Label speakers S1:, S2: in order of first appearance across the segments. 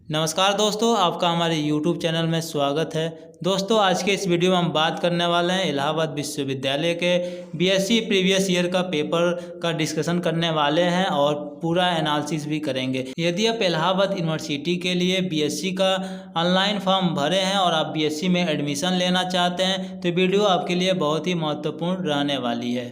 S1: नमस्कार दोस्तों, आपका हमारे YouTube चैनल में स्वागत है। दोस्तों, आज के इस वीडियो में हम बात करने वाले हैं इलाहाबाद विश्वविद्यालय के बीएससी प्रीवियस ईयर का पेपर का डिस्कशन करने वाले हैं और पूरा एनालिसिस भी करेंगे। यदि आप इलाहाबाद यूनिवर्सिटी के लिए बीएससी का ऑनलाइन फॉर्म भरे हैं और आप बीएससी में एडमिशन लेना चाहते हैं तो वीडियो आपके लिए बहुत ही महत्वपूर्ण रहने वाली है।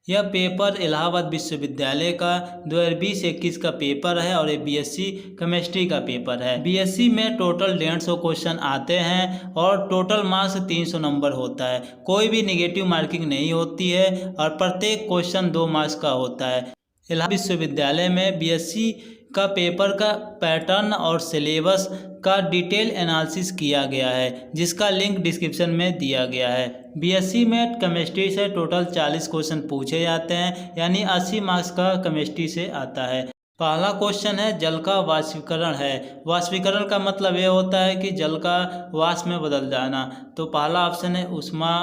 S1: यह पेपर इलाहाबाद विश्वविद्यालय का 2020-21 का पेपर है और ये बीएससी केमिस्ट्री का पेपर है। बीएससी में टोटल 150 क्वेश्चन आते हैं और टोटल मार्क्स 300 नंबर होता है। कोई भी नेगेटिव मार्किंग नहीं होती है और प्रत्येक क्वेश्चन 2 मार्क्स का होता है। इलाहाबाद विश्वविद्यालय में बीएससी का पेपर का पैटर्न और सिलेबस का डिटेल एनालिसिस किया गया है, जिसका लिंक डिस्क्रिप्शन में दिया गया है। बीएससी में केमिस्ट्री से टोटल 40 क्वेश्चन पूछे जाते हैं, यानी 80 मार्क्स का केमिस्ट्री से आता है। पहला क्वेश्चन है जल का वाष्पीकरण है। वाष्पीकरण का मतलब ये होता है कि जल का वाष्प में बदल जाना। तो पहला ऑप्शन है ऊष्मा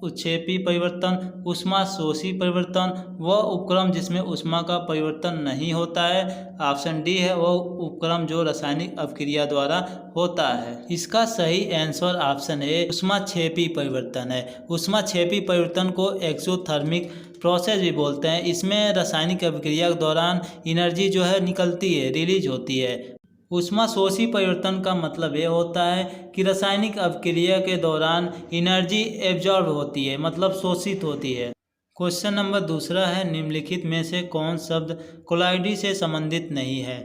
S1: उत्क्षेपी परिवर्तन, ऊष्मा शोषी परिवर्तन, वह उपक्रम जिसमें ऊष्मा का परिवर्तन नहीं होता है। ऑप्शन डी है वह उपक्रम जो रासायनिक अभिक्रिया द्वारा होता है। इसका सही आंसर ऑप्शन ए ऊष्माक्षेपी परिवर्तन है। ऊष्माक्षेपी परिवर्तन को एक्सोथर्मिक प्रोसेस भी बोलते हैं। इसमें रासायनिक अभिक्रिया के दौरान एनर्जी जो है निकलती है, रिलीज होती है। ऊष्माशोषी परिवर्तन का मतलब ये होता है कि रासायनिक अभिक्रिया के दौरान एनर्जी एब्जॉर्ब होती है, मतलब शोषित होती है। क्वेश्चन नंबर दूसरा है निम्नलिखित में से कौन शब्द कोलाइडी से संबंधित नहीं है।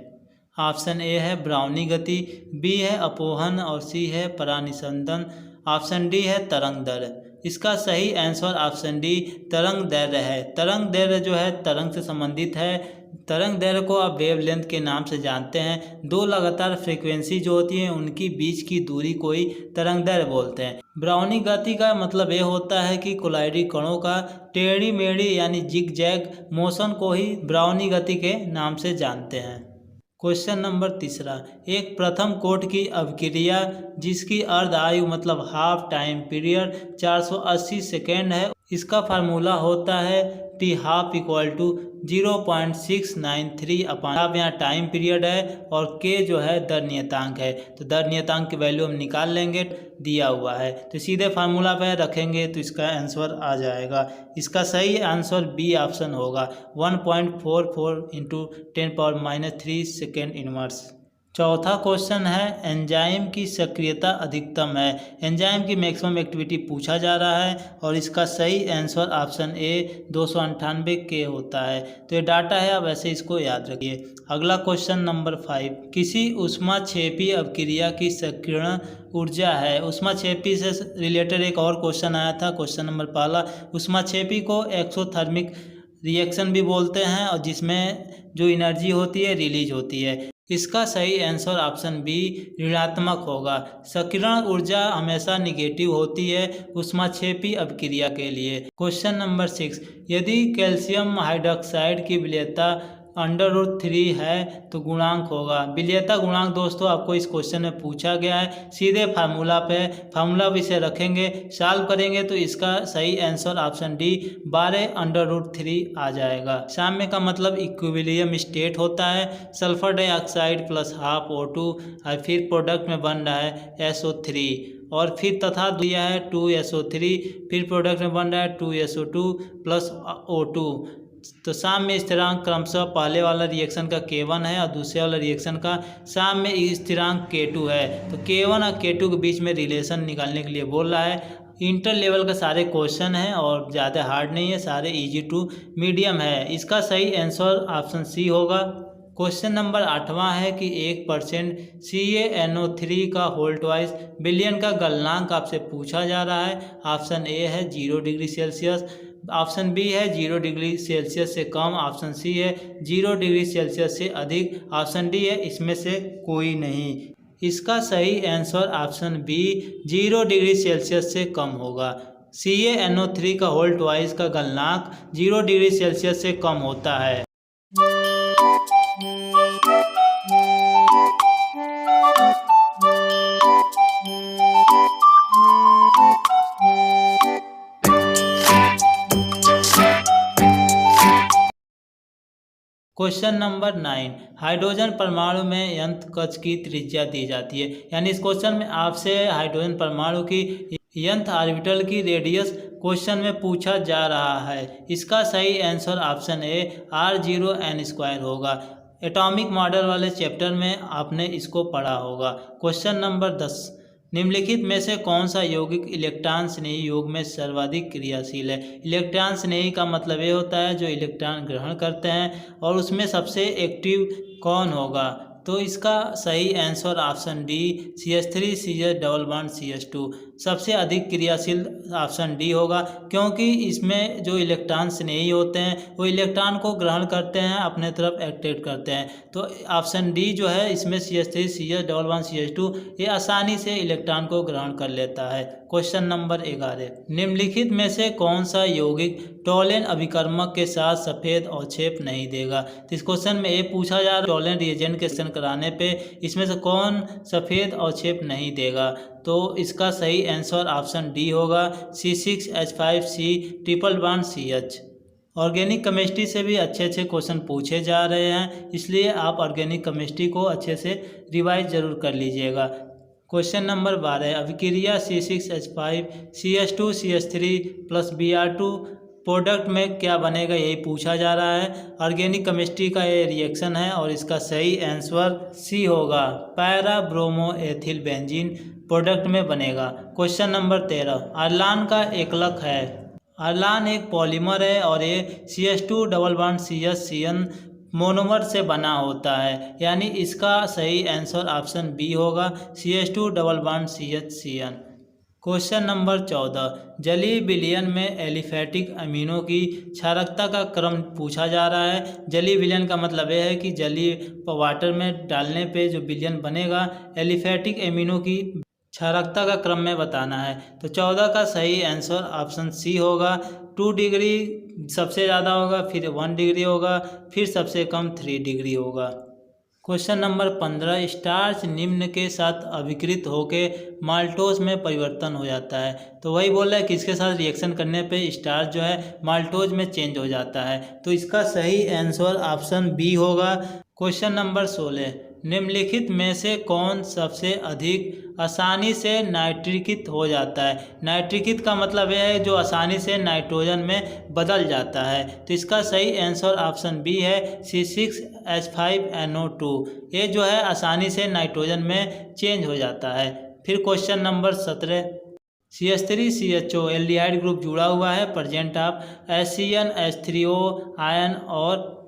S1: ऑप्शन ए है ब्राउनी गति, बी है अपोहन और सी है परानिस्पंदन। ऑप्शन डी है तरंग दर। इसका सही आंसर ऑप्शन डी तरंग दैर्घ्य है। तरंग दैर्घ्य जो है तरंग से संबंधित है। तरंग दैर्घ्य को आप वेवलेंथ के नाम से जानते हैं। दो लगातार फ्रीक्वेंसी जो होती है उनकी बीच की दूरी को ही तरंग दैर्घ्य बोलते हैं। ब्राउनी गति का मतलब ये होता है कि कोलाइडी कणों का टेढ़ी मेढ़ी यानी जिग जैग मोशन को ही ब्राउनी गति के नाम से जानते हैं। क्वेश्चन नंबर तीसरा, एक प्रथम कोट की अभिक्रिया जिसकी अर्ध आयु मतलब हाफ टाइम पीरियड 480 सेकेंड है, इसका फार्मूला होता है T half equal to 0.693 upon अब यहाँ टाइम पीरियड है और के जो है दर नियतांक है। तो दर नियतांक की वैल्यू हम निकाल लेंगे, दिया हुआ है तो सीधे फार्मूला पे रखेंगे तो इसका आंसर आ जाएगा। इसका सही आंसर बी ऑप्शन होगा 1.44 इंटू 10⁻³ सेकेंड इनवर्स। चौथा क्वेश्चन है एंजाइम की सक्रियता अधिकतम है। एंजाइम की मैक्सिमम एक्टिविटी पूछा जा रहा है और इसका सही आंसर ऑप्शन ए 298 के होता है। तो ये डाटा है, आप ऐसे इसको याद रखिए। अगला क्वेश्चन नंबर 5, किसी ऊष्माक्षेपी अभिक्रिया की सक्रियण ऊर्जा है। ऊष्माक्षेपी से रिलेटेड एक और क्वेश्चन आया था। क्वेश्चन नंबर पहला, ऊष्माक्षेपी को एक्सोथर्मिक रिएक्शन भी बोलते हैं और जिसमें जो एनर्जी होती है रिलीज होती है। इसका सही आंसर ऑप्शन बी ऋणात्मक होगा। सक्रियण ऊर्जा हमेशा निगेटिव होती है ऊष्माक्षेपी अभिक्रिया के लिए। क्वेश्चन नंबर 6, यदि कैल्शियम हाइड्रोक्साइड की विलेयता √3 है तो गुणांक होगा। विलेयता गुणांक दोस्तों आपको इस क्वेश्चन में पूछा गया है। सीधे फार्मूला भी से रखेंगे, सॉल्व करेंगे तो इसका सही आंसर ऑप्शन डी 12√3 आ जाएगा। साम्य का मतलब इक्विलिब्रियम स्टेट होता है। Sulphur dioxide plus half O2 और फिर प्रोडक्ट में बन रहा है SO3 और फिर तथा दिया है 2SO3, फिर प्रोडक्ट में बन रहा है 2SO2 प्लस O2। तो साम्य स्थिरांक क्रमशः पहले वाला रिएक्शन का K1 है और दूसरे वाला रिएक्शन का साम्य स्थिरांक K2 है। तो K1 और K2 के बीच में रिलेशन निकालने के लिए बोल रहा है। इंटर लेवल का सारे क्वेश्चन हैं और ज़्यादा हार्ड नहीं है, सारे इजी टू मीडियम है। इसका सही आंसर ऑप्शन सी होगा। क्वेश्चन नंबर 8वां है कि 1% CaNO3 का होल ट्वाइस बिलियन का गलनांक आपसे पूछा जा रहा है। ऑप्शन ए है 0 डिग्री सेल्सियस, ऑप्शन बी है 0 डिग्री सेल्सियस से कम, ऑप्शन सी है 0 डिग्री सेल्सियस से अधिक, ऑप्शन डी है इसमें से कोई नहीं। इसका सही answer option B 0 degree Celsius से कम होगा। CaNO3 का होल ट्वाइस का गलनांक 0 डिग्री सेल्सियस से कम होता है। क्वेश्चन नंबर 9, हाइड्रोजन परमाणु में यंत्र कक्ष की त्रिज्या दी जाती है। यानी इस क्वेश्चन में आपसे हाइड्रोजन परमाणु की यंत्र ऑर्बिटल की रेडियस क्वेश्चन में पूछा जा रहा है। इसका सही आंसर ऑप्शन ए r0n² होगा। एटॉमिक मॉडल वाले चैप्टर में आपने इसको पढ़ा होगा। क्वेश्चन नंबर 10, निम्नलिखित में से कौन सा यौगिक इलेक्ट्रॉन स्नेही योग में सर्वाधिक क्रियाशील है। इलेक्ट्रॉन स्नेही का मतलब ये होता है जो इलेक्ट्रॉन ग्रहण करते हैं, और उसमें सबसे एक्टिव कौन होगा। तो इसका सही answer option D CH3 CH double bond CH2 सबसे अधिक क्रियाशील ऑप्शन डी होगा, क्योंकि इसमें जो इलेक्ट्रॉन स्नेही होते हैं वो इलेक्ट्रॉन को ग्रहण करते हैं, अपने तरफ एक्टिवेट करते हैं। तो ऑप्शन डी जो है इसमें CH3 CH double bond CH2 ये आसानी से इलेक्ट्रॉन को ग्रहण कर लेता है। क्वेश्चन नंबर 11, निम्नलिखित में से कौन सा यौगिक टोलेन अभिकर्मक के साथ सफ़ेद अवक्षेप नहीं देगा। तो इस क्वेश्चन में ये पूछा जा रहा है टोलेन रिएजेंट के सेवन कराने पे इसमें से कौन सफ़ेद अवक्षेप नहीं देगा। तो इसका सही आंसर ऑप्शन डी होगा C6H5C triple bond CH। Organic chemistry से भी अच्छे अच्छे क्वेश्चन पूछे जा रहे हैं, इसलिए आप ऑर्गेनिक केमिस्ट्री को अच्छे से रिवाइज जरूर कर लीजिएगा। क्वेश्चन नंबर 12, अभिक्रिया C6H5CH2 CH3 plus Br2 product में क्या बनेगा, यही पूछा जा रहा है। ऑर्गेनिक केमिस्ट्री का ये रिएक्शन है और इसका सही आंसर सी होगा, para bromo ethyl benzene product में बनेगा। क्वेश्चन नंबर 13, अरलान का एकलक है। अरलान एक पॉलीमर है और ये CH2 double bond CH monomer से बना होता है, यानी इसका सही आंसर ऑप्शन बी होगा CH2 double bond CH। Question number 14, जलीय विलयन में एलिफैटिक अमीनों की क्षारकता का क्रम पूछा जा रहा है। जलीय विलयन का मतलब यह है कि जलीय वाटर में डालने पे जो विलयन बनेगा एलिफैटिक अमीनों की क्षारकता का क्रम में बताना है। तो 14 का सही आंसर ऑप्शन सी होगा। 2 डिग्री सबसे ज़्यादा होगा, फिर 1 डिग्री होगा, फिर सबसे कम 3 डिग्री होगा। क्वेश्चन नंबर 15, स्टार्च निम्न के साथ अभिकृत होकर माल्टोज में परिवर्तन हो जाता है। तो वही बोल रहा है कि इसके साथ रिएक्शन करने पे स्टार्च जो है माल्टोज में चेंज हो जाता है। तो इसका सही आंसर ऑप्शन बी होगा। क्वेश्चन नंबर 16, निम्नलिखित में से कौन सबसे अधिक आसानी से नाइट्रीकृत हो जाता है। नाइट्रीकृत का मतलब यह है जो आसानी से नाइट्रोजन में बदल जाता है। तो इसका सही आंसर ऑप्शन बी है C6H5NO2। ये जो है आसानी से नाइट्रोजन में चेंज हो जाता है। फिर question number 17, CH3CHO aldehyde group जुड़ा हुआ है, प्रेजेंट ऑफ HCnH3O आयन और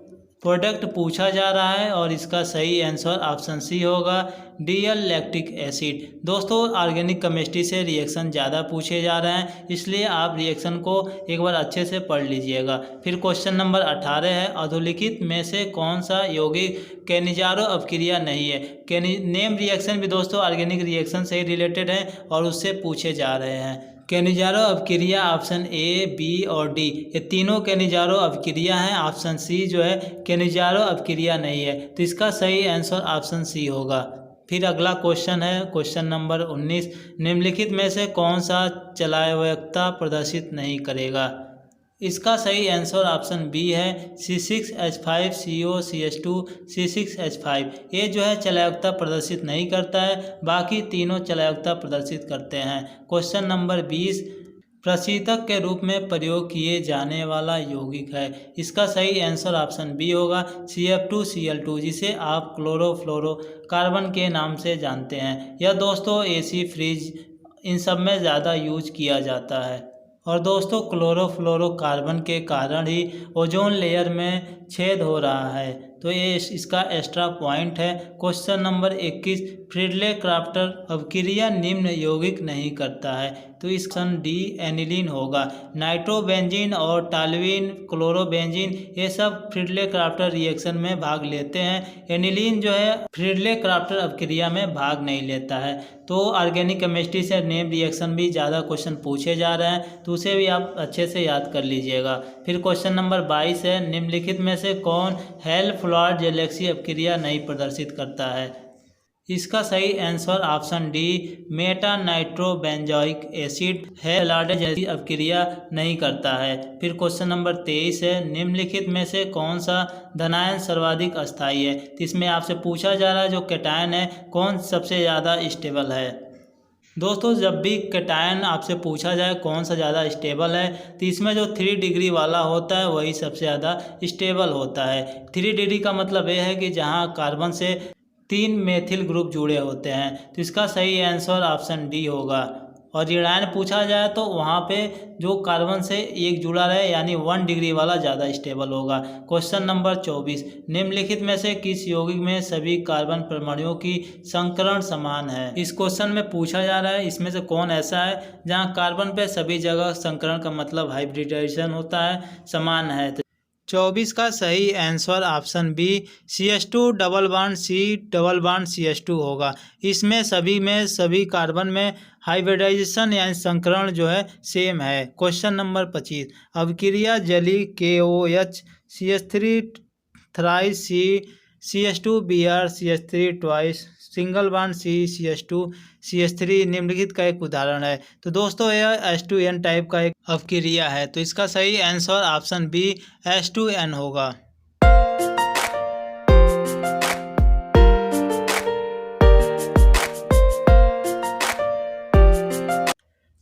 S1: प्रोडक्ट पूछा जा रहा है, और इसका सही आंसर ऑप्शन सी होगा DL लैक्टिक एसिड। दोस्तों ऑर्गेनिक केमिस्ट्री से रिएक्शन ज़्यादा पूछे जा रहे हैं, इसलिए आप रिएक्शन को एक बार अच्छे से पढ़ लीजिएगा। फिर क्वेश्चन नंबर 18 है, अधोलिखित में से कौन सा यौगिक केनिजारो अपक्रिया नहीं है। नेम रिएक्शन भी दोस्तों ऑर्गेनिक रिएक्शन से रिलेटेड है और उससे पूछे जा रहे हैं। केनिजारो अपक्रिया ऑप्शन ए, बी और डी ये तीनों केनिजारो अपक्रिया हैं। ऑप्शन सी जो है केनिजारो अपक्रिया नहीं है। तो इसका सही आंसर ऑप्शन सी होगा। फिर अगला क्वेश्चन है क्वेश्चन नंबर 19, निम्नलिखित में से कौन सा चलायकता प्रदर्शित नहीं करेगा। इसका सही आंसर ऑप्शन बी है C6H5COCH2 C6H5। ये जो है चलायकता प्रदर्शित नहीं करता है, बाकी तीनों चलायकता प्रदर्शित करते हैं। क्वेश्चन नंबर 20, प्रशीतक के रूप में प्रयोग किए जाने वाला यौगिक है। इसका सही आंसर ऑप्शन बी होगा CF2Cl2, जिसे आप क्लोरोफ्लोरोकार्बन के नाम से जानते हैं। यह दोस्तों AC फ्रिज इन सब में ज़्यादा यूज किया जाता है। और दोस्तों क्लोरोफ्लोरोकार्बन के कारण ही ओजोन लेयर में छेद हो रहा है, तो ये इसका एक्स्ट्रा पॉइंट है। क्वेश्चन नंबर 21, फ्रिडले क्राफ्टर अपक्रिया निम्न यौगिक नहीं करता है। तो ऑप्शन डी एनिलीन होगा। नाइट्रोबेंजीन और टॉल्यूइन क्लोरोबेंजीन ये सब फ्रिडले क्राफ्टर रिएक्शन में भाग लेते हैं। एनिलीन जो है फ्रिडले क्राफ्टर अपक्रिया में भाग नहीं लेता है। तो ऑर्गेनिक केमिस्ट्री से नेम रिएक्शन भी ज़्यादा क्वेश्चन पूछे जा रहे हैं, तो उसे भी आप अच्छे से याद कर लीजिएगा। फिर क्वेश्चन नंबर 22 है, निम्नलिखित में से कौन हेल फ्लोराइड गैलेक्सी अपक्रिया नहीं प्रदर्शित करता है। इसका सही answer option D Meta nitrobenzoic acid है। हैलाइड जैसी अपक्रिया नहीं करता है। फिर क्वेश्चन नंबर 23 है, निम्नलिखित में से कौन सा धनायन सर्वाधिक अस्थायी है। तो इसमें आपसे पूछा जा रहा है जो कैटायन है कौन सबसे ज़्यादा स्टेबल है। दोस्तों जब भी कैटायन आपसे पूछा जाए कौन सा ज़्यादा स्टेबल है तो इसमें जो 3 डिग्री वाला होता है वही सबसे ज़्यादा स्टेबल होता है। 3 डिग्री का मतलब ये है कि जहाँ कार्बन से 3 मेथिल ग्रुप जुड़े होते हैं। तो इसका सही आंसर ऑप्शन डी होगा। और ऋणायन पूछा जाए तो वहाँ पे जो कार्बन से एक जुड़ा रहे यानी 1 डिग्री वाला ज़्यादा स्टेबल होगा। क्वेश्चन नंबर 24, निम्नलिखित में से किस यौगिक में सभी कार्बन परमाणुओं की संकरण समान है। इस क्वेश्चन में पूछा जा रहा है इसमें से कौन ऐसा है जहाँ कार्बन पे सभी जगह संकरण का मतलब हाइब्रिडाइजेशन होता है समान है। 24 का सही answer option B CH2 double bond C double bond CH2 होगा। इसमें सभी कार्बन में हाइब्रिडाइजेशन यानी संकरण जो है सेम है। क्वेश्चन नंबर 25, अभिक्रिया जली KOH CH3 thrice CH2 Br CH3 twice single bond CH2 CH3 निम्नलिखित का एक उदाहरण है। तो दोस्तों यह H2N टाइप का एक अपक्रिया है। तो इसका सही आंसर ऑप्शन बी H2N होगा।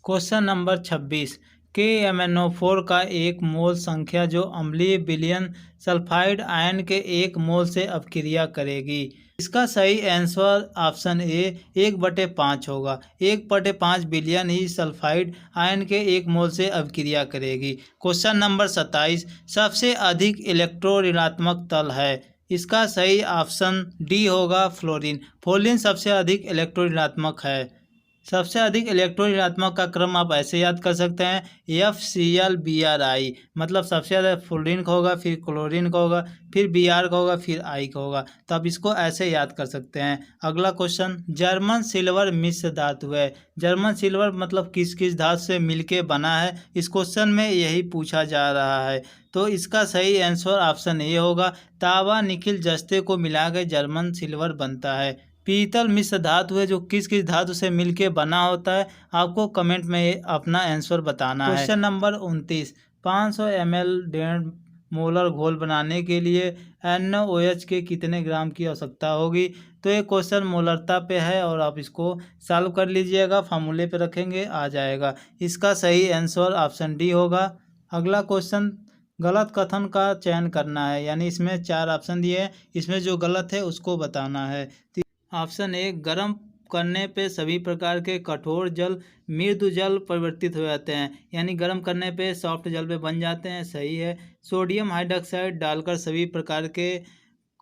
S1: क्वेश्चन नंबर 26, KMnO4 का एक मोल संख्या जो अम्लीय विलयन सल्फाइड आयन के 1 मोल से अपक्रिया करेगी। इसका सही आंसर ऑप्शन ए 1/5 होगा। 1/5 बिलियन ही सल्फाइड आयन के 1 मोल से अपक्रिया करेगी। क्वेश्चन नंबर 27, सबसे अधिक इलेक्ट्रो ऋणात्मक तल है। इसका सही ऑप्शन डी होगा फ्लोरीन। फ्लोरीन सबसे अधिक इलेक्ट्रो ऋणात्मक है। सबसे अधिक इलेक्ट्रो ऋणात्मक का क्रम आप ऐसे याद कर सकते हैं FCl Bri, मतलब सबसे ज़्यादा फ्लोरीन का होगा, फिर क्लोरीन का होगा, फिर Br का होगा, फिर I का होगा। तो आप इसको ऐसे याद कर सकते हैं। अगला क्वेश्चन, जर्मन सिल्वर मिश्र धातु है। जर्मन सिल्वर मतलब किस किस धातु से मिलके बना है, इस क्वेश्चन में यही पूछा जा रहा है। तो इसका सही आंसर ऑप्शन ए होगा, तांबा निकिल जस्ते को मिलाकर जर्मन सिल्वर बनता है। पीतल मिश्र धातु है जो किस किस धातु से मिलके बना होता है, आपको कमेंट में अपना आंसर बताना है। क्वेश्चन नंबर 29, 500 ml 1.5 मोलर घोल बनाने के लिए NaOH के कितने ग्राम की आवश्यकता होगी। तो ये क्वेश्चन मोलरता पे है और आप इसको सॉल्व कर लीजिएगा, फार्मूले पे रखेंगे आ जाएगा। इसका सही आंसर ऑप्शन डी होगा। अगला क्वेश्चन, गलत कथन का चयन करना है, यानी इसमें 4 ऑप्शन दिए हैं, इसमें जो गलत है उसको बताना है। ऑप्शन ए, गर्म करने पे सभी प्रकार के कठोर जल मृदु जल परिवर्तित हो जाते हैं, यानी गर्म करने पे सॉफ्ट जल पे बन जाते हैं, सही है। सोडियम हाइड्रोक्साइड डालकर सभी प्रकार के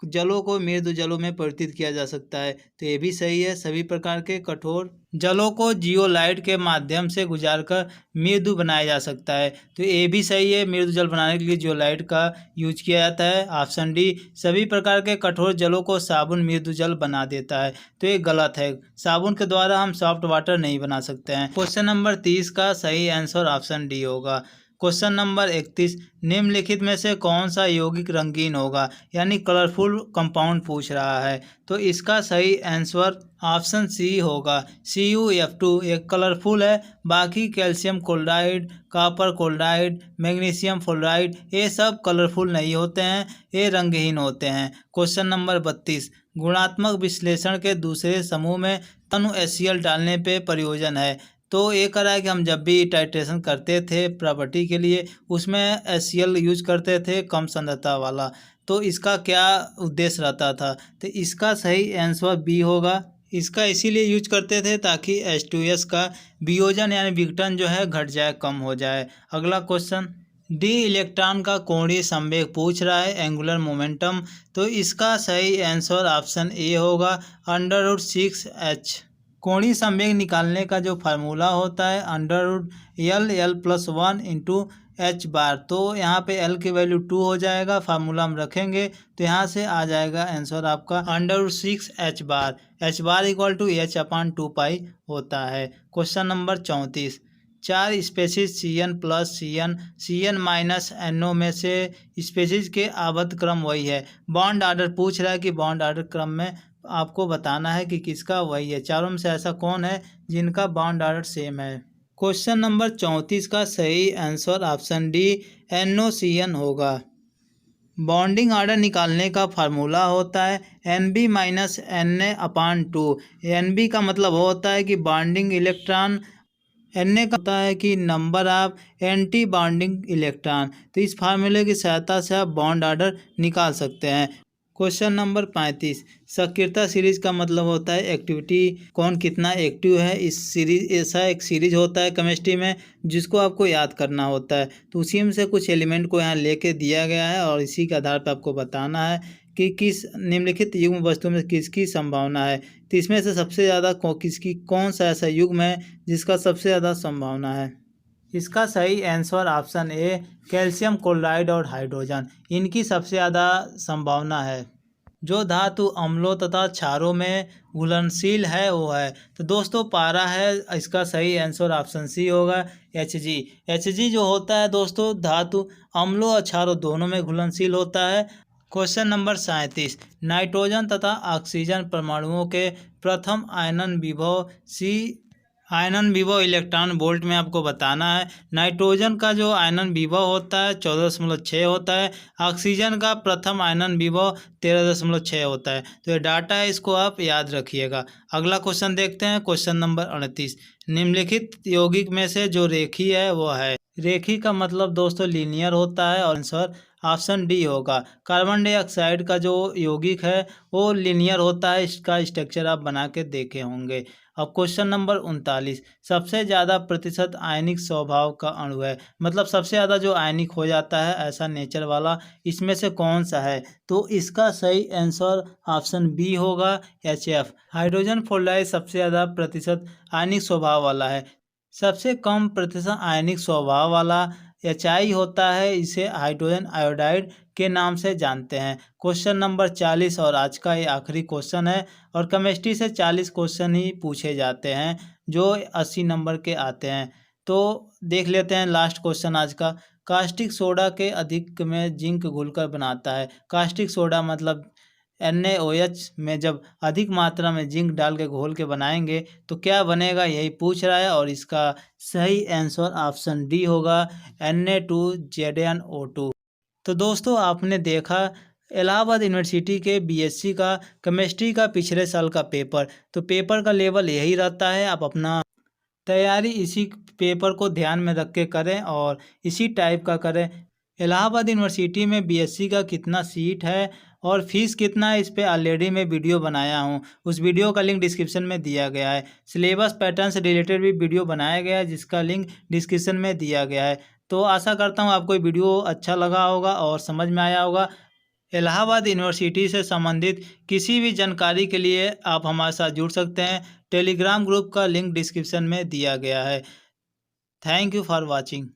S1: जलों को मृदु जलों में परिवर्तित किया जा सकता है, तो ये भी सही है। सभी प्रकार के कठोर जलों को जियोलाइट के माध्यम से गुजारकर मृदु बनाया जा सकता है, तो ये भी सही है। मृदु जल बनाने के लिए जियोलाइट का यूज किया जाता है। ऑप्शन डी, सभी प्रकार के कठोर जलों को साबुन मृदु जल बना देता है, तो ये गलत है। साबुन के द्वारा हम सॉफ्ट वाटर नहीं बना सकते हैं। क्वेश्चन नंबर 30 का सही आंसर ऑप्शन डी होगा। क्वेश्चन नंबर 31, निम्नलिखित में से कौन सा यौगिक रंगीन होगा, यानी कलरफुल कंपाउंड पूछ रहा है। तो इसका सही आंसर ऑप्शन सी होगा। CuF2 एक कलरफुल है, बाकी calcium chloride, copper chloride, magnesium fluoride ये सब कलरफुल नहीं होते हैं, ये रंगहीन होते हैं। क्वेश्चन नंबर 32, गुणात्मक विश्लेषण के दूसरे समूह में तनु HCl डालने पे प्रयोजन है। तो ये करा है कि हम जब भी टाइट्रेशन करते थे प्रॉपर्टी के लिए उसमें HCl यूज करते थे कम सांद्रता वाला, तो इसका क्या उद्देश्य रहता था। तो इसका सही आंसर बी होगा। इसका इसीलिए यूज करते थे ताकि H2S का वियोजन यानी विघटन जो है घट जाए, कम हो जाए। अगला क्वेश्चन, डी इलेक्ट्रॉन का कोणीय संवेग पूछ रहा है, एंगुलर मोमेंटम। तो इसका सही आंसर ऑप्शन ए होगा, √6h। कोणीय संवेग निकालने का जो फार्मूला होता है √L+1 × h बार। तो यहाँ पे L की वैल्यू 2 हो जाएगा, फार्मूला हम रखेंगे तो यहाँ से आ जाएगा आंसर आपका √6h बार। h बार = h/2π होता है। Question number 34, 4 species CN+CN CN-NO में से स्पेसीज के आवर्त क्रम वही है। बॉन्ड ऑर्डर पूछ रहा है कि बॉन्ड ऑर्डर क्रम में आपको बताना है कि किसका वही है। चारों में से ऐसा कौन है जिनका बॉन्ड ऑर्डर सेम है। क्वेश्चन नंबर 34 का सही आंसर ऑप्शन डी NOCN होगा। बॉन्डिंग ऑर्डर निकालने का फार्मूला होता है NB माइनस Na/2। NB का मतलब होता है कि बॉन्डिंग इलेक्ट्रॉन, Na का होता है कि number of anti bonding electron. तो इस फार्मूले की सहायता से आप बॉन्ड ऑर्डर निकाल सकते हैं। क्वेश्चन नंबर 35, सक्रियता सीरीज का मतलब होता है एक्टिविटी, कौन कितना एक्टिव है। इस सीरीज, ऐसा एक सीरीज होता है केमिस्ट्री में जिसको आपको याद करना होता है। तो उसी में से कुछ एलिमेंट को यहाँ लेके दिया गया है और इसी के आधार पर आपको बताना है कि किस निम्नलिखित युग्म वस्तु में किसकी संभावना है। तो इसमें से सबसे ज़्यादा किसकी, कौन सा ऐसा युग्म है जिसका सबसे ज़्यादा संभावना है। इसका सही answer option A calcium chloride और हाइड्रोजन, इनकी सबसे ज़्यादा संभावना है। जो धातु अम्लों तथा क्षारों में घुलनशील है वो है। तो दोस्तों पारा है, इसका सही आंसर ऑप्शन सी होगा Hg। Hg जो होता है दोस्तों धातु अम्लों और क्षारों दोनों में घुलनशील होता है। क्वेश्चन नंबर 37, नाइट्रोजन तथा ऑक्सीजन परमाणुओं के प्रथम आयनन विभव आयनन विभव इलेक्ट्रॉन वोल्ट में आपको बताना है। नाइट्रोजन का जो आयनन विभव होता है 14.6 होता है। ऑक्सीजन का प्रथम आयनन विभव 13.6 होता है। तो ये डाटा है, इसको आप याद रखिएगा। अगला क्वेश्चन देखते हैं, क्वेश्चन नंबर 38, निम्नलिखित यौगिक में से जो रेखी है वो है। रेखी का मतलब दोस्तों लीनियर होता है और आंसर ऑप्शन डी होगा। कार्बन डाइऑक्साइड का जो यौगिक है वो लीनियर होता है, इसका स्ट्रक्चर आप बना के देखे होंगे। अब क्वेश्चन नंबर 39, सबसे ज़्यादा प्रतिशत आयनिक स्वभाव का अणु है, मतलब सबसे ज़्यादा जो आयनिक हो जाता है ऐसा नेचर वाला, इसमें से कौन सा है। तो इसका सही आंसर ऑप्शन बी होगा HF। हाइड्रोजन फ्लोराइड सबसे ज़्यादा प्रतिशत आयनिक स्वभाव वाला है। सबसे कम प्रतिशत आयनिक स्वभाव वाला HI होता है, इसे हाइड्रोजन आयोडाइड के नाम से जानते हैं। क्वेश्चन नंबर 40 और आज का ये आखिरी क्वेश्चन है और केमिस्ट्री से 40 क्वेश्चन ही पूछे जाते हैं जो 80 नंबर के आते हैं। तो देख लेते हैं लास्ट क्वेश्चन आज का। कास्टिक सोडा के अधिक में जिंक घुलकर बनाता है। कास्टिक सोडा मतलब NaOH में जब अधिक मात्रा में जिंक डाल के घोल के बनाएंगे तो क्या बनेगा, यही पूछ रहा है। और इसका सही आंसर ऑप्शन डी होगा Na2ZnO2। तो दोस्तों आपने देखा इलाहाबाद यूनिवर्सिटी के BSc का केमिस्ट्री का पिछले साल का पेपर। तो पेपर का लेवल यही रहता है, आप अपना तैयारी इसी पेपर को ध्यान में रख के करें और इसी टाइप का करें। इलाहाबाद यूनिवर्सिटी में BSc का कितना सीट है और फीस कितना है, इस पे ऑलरेडी मैं वीडियो बनाया हूँ, उस वीडियो का लिंक डिस्क्रिप्शन में दिया गया है। सिलेबस पैटर्न से रिलेटेड भी वीडियो बनाया गया है जिसका लिंक डिस्क्रिप्शन में दिया गया है। तो आशा करता हूँ आपको वीडियो अच्छा लगा होगा और समझ में आया होगा। इलाहाबाद यूनिवर्सिटी से संबंधित किसी भी जानकारी के लिए आप हमारे साथ जुड़ सकते हैं। टेलीग्राम ग्रुप का लिंक डिस्क्रिप्शन में दिया गया है। Thank you for watching.